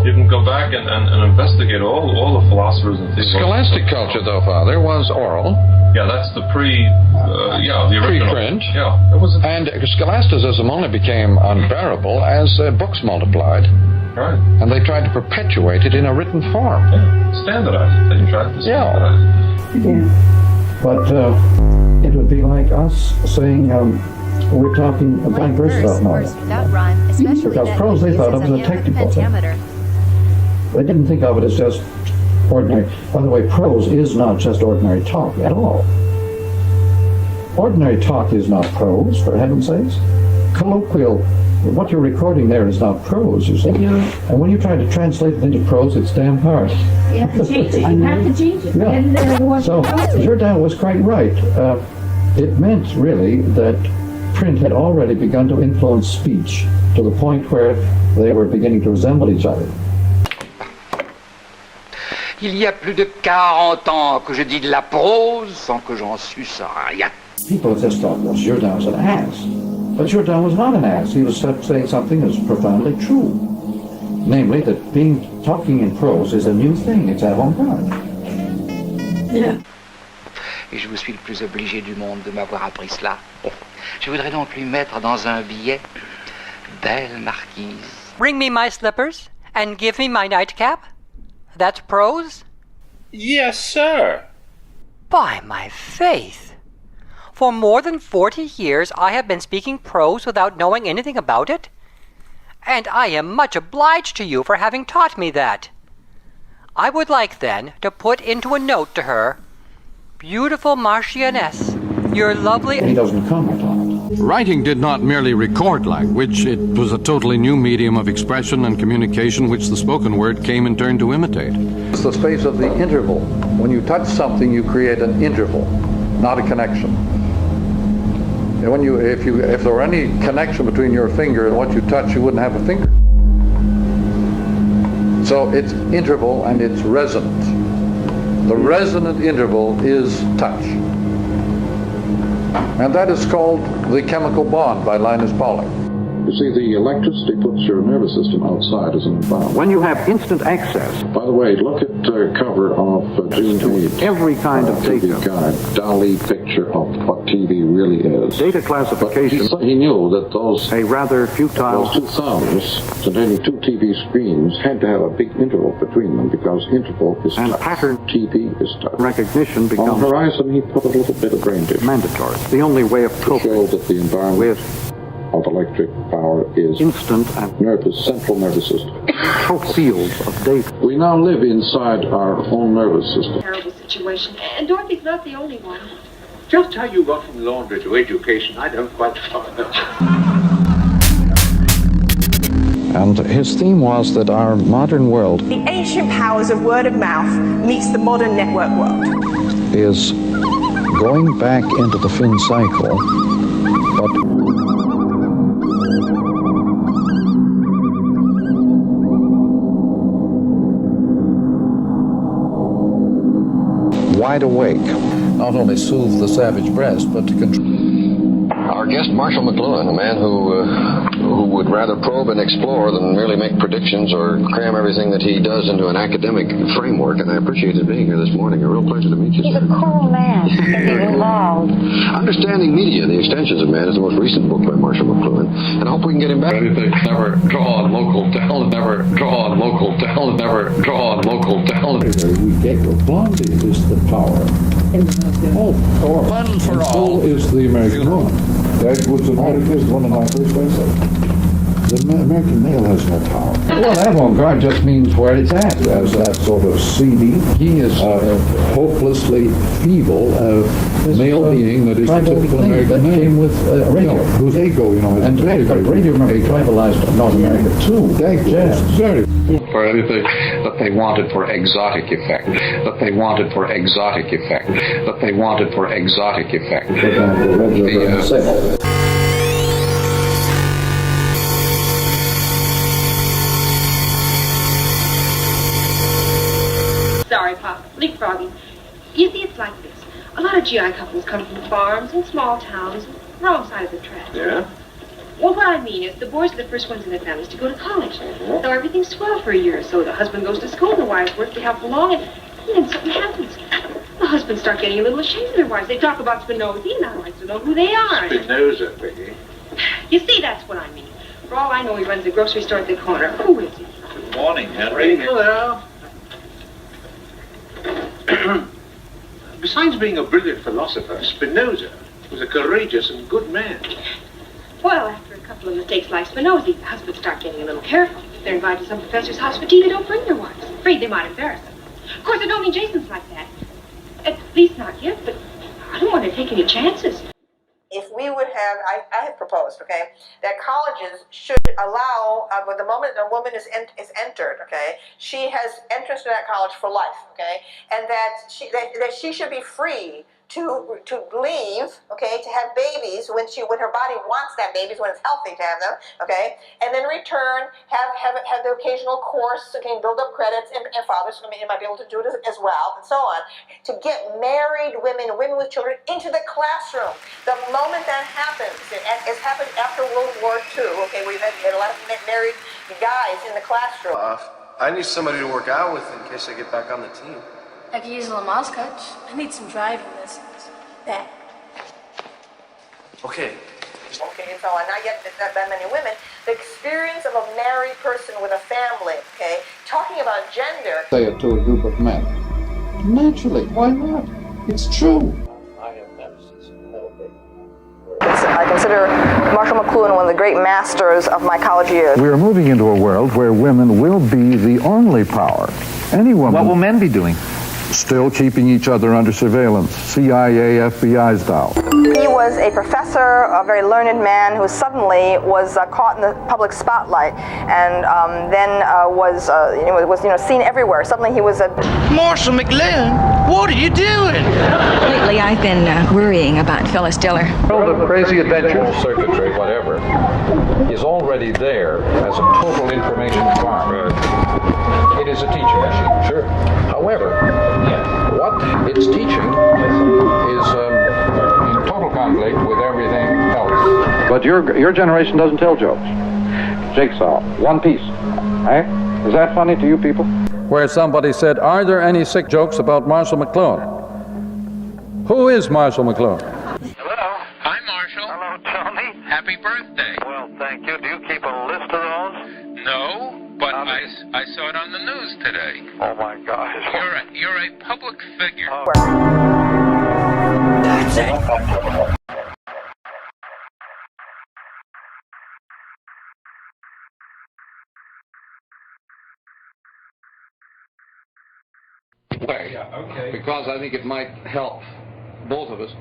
all. You can go back and investigate all the philosophers and theologians. Scholastic culture, though, Father, was oral. Yeah, that's the the original. Pre-print. Yeah, it was. And scholasticism only became unbearable as books multiplied. Right. And they tried to perpetuate it in a written form. Yeah, standardize it. They tried to standardize it. Yeah. But it would be like us saying we're talking blank verse about knowledge. Because prose, they thought of as a technical thing. They didn't think of it as just ordinary. By the way, prose is not just ordinary talk at all. Ordinary talk is not prose, for heaven's sakes. Colloquial, what you're recording there is not prose, you see. And when you try to translate it into prose, it's damn hard. You have to change it. You have to change it. Yeah. So Jourdain was quite right. It meant, really, that print had already begun to influence speech to the point where they were beginning to resemble each other. Il y a plus de 40 ans que je dis de la prose sans que j'en suce rien. People just thought, well, Jourdain was an ass. But Jourdain was not an ass. He was saying something that's profoundly true. Namely, that talking in prose is a new thing. It's avant-garde. Yeah. Et je vous suis le plus obligé du monde de m'avoir appris cela. Je voudrais donc lui mettre dans un billet, belle marquise. Bring me my slippers and give me my nightcap? That's prose? Yes, sir. By my faith! For more than 40 years I have been speaking prose without knowing anything about it? And I am much obliged to you for having taught me that. I would like, then, to put into a note to her, beautiful Marchioness, your lovely... He doesn't comment on it. Writing did not merely record language, it was a totally new medium of expression and communication which the spoken word came in turn to imitate. It's the space of the interval. When you touch something, you create an interval, not a connection. And if there were any connection between your finger and what you touch, you wouldn't have a finger. So it's interval and it's resonant. The resonant interval is touch. And that is called the chemical bond by Linus Pauling. You see, the electricity puts your nervous system outside as an environment. When you have instant access... By the way, look at cover of Gene Aid. Every kind of data. Guide, Dali picture of what TV really is. Data classification. But he knew that those... A rather futile... Those two sounds containing two TV screens had to have a big interval between them because interval is and touch. Pattern TV is touch. Recognition becomes... On the horizon, he put a little bit of brain tissue. Mandatory. The only way of to show that the environment of electric power is instant and central nervous system. Fields of data. We now live inside our own nervous system. Terrible situation, and Dorothy's not the only one. Just how you got from laundry to education, I don't quite follow. And his theme was that our modern world, the ancient powers of word of mouth meets the modern network world, is going back into the Finn cycle, but wide awake. Not only soothe the savage breast, but to control. Our guest, Marshall McLuhan, a man who would rather probe and explore than merely make predictions or cram everything that he does into an academic framework, and I appreciate his being here this morning. A real pleasure to meet you. He's a cool man. He's involved. Understanding Media, The Extensions of Man is the most recent book by Marshall McLuhan, and I hope we can get him back. Never draw on local talent, never draw on local talent, never draw on local talent. We get Blondie is the power. Oh, power. Fun for all. So is the American woman. Dagwood's America is one of my first essays. The American male has no power. Well, avant-garde just means where it's at, as that sort of seedy. He is a hopelessly feeble male being that is a typical American man. Came with radio. Whose ego, you know, is very, very radio. Remember, he tribalized North America too. Yes, very. For anything that they wanted for exotic effect, that they wanted for exotic effect, that they wanted for exotic effect. Sorry, Pop. Leapfrogging. You see, it's like this. A lot of GI couples come from farms and small towns, wrong side of the track. Yeah? Well, what I mean is the boys are the first ones in their families to go to college. So everything's swell for a year or so. The husband goes to school, the wives work to help along, and then something happens. The husbands start getting a little ashamed of their wives. They talk about Spinoza, and I like to know who they are. Spinoza, Peggy. You see, that's what I mean. For all I know, he runs the grocery store at the corner. Who is he? Good morning, Henry. Hello. Besides being a brilliant philosopher, Spinoza was a courageous and good man. Well, after a couple of mistakes like Spinoza, the husbands start getting a little careful. If they're invited to some professor's house for tea, they don't bring their wives. Afraid they might embarrass them. Of course, I don't mean Jason's like that. At least not yet, but I don't want to take any chances. If we would have, I have proposed, okay, that colleges should allow, with the moment a woman is entered, okay, she has entrance to that college for life, okay, and that she should be free to leave, okay, to have babies when her body wants to have babies, when it's healthy to have them, okay, and then return, have the occasional course, okay, build up credits, and fathers, I mean, you might be able to do it as well, and so on, to get married women with children into the classroom. The moment that happens, it's happened after World War II, okay, we've had a lot of married guys in the classroom. I need somebody to work out with in case I get back on the team. I could use a Lamaze coach. I need some driving lessons. That. Okay, and so on. Not yet that many women. The experience of a married person with a family, okay, talking about gender. Say it to a group of men. Naturally, why not? It's true. I consider Marshall McLuhan one of the great masters of my college years. We are moving into a world where women will be the only power. Any woman. What will men be doing? Still keeping each other under surveillance, CIA, FBI style. He was a professor, a very learned man who suddenly was caught in the public spotlight, and then was seen everywhere. Suddenly he was a... Marshall McLuhan, what are you doing? Lately I've been worrying about Phyllis Diller. World of crazy adventures. Circuitry, whatever, is already there as a total information environment. It is a teaching machine, sure. However, what it's teaching is in total conflict with everything else. But your generation doesn't tell jokes. Jigsaw, one piece. Eh? Is that funny to you people? Where somebody said, are there any sick jokes about Marshall McLuhan? Who is Marshall McLuhan? Hello. Hi, Marshall. Hello, Tony. Happy birthday. Well, thank you. Do you keep a list of those? No, but I saw it on the news today. Oh, my gosh. You're a public figure. Oh. That's it. Because I think it might help both of us.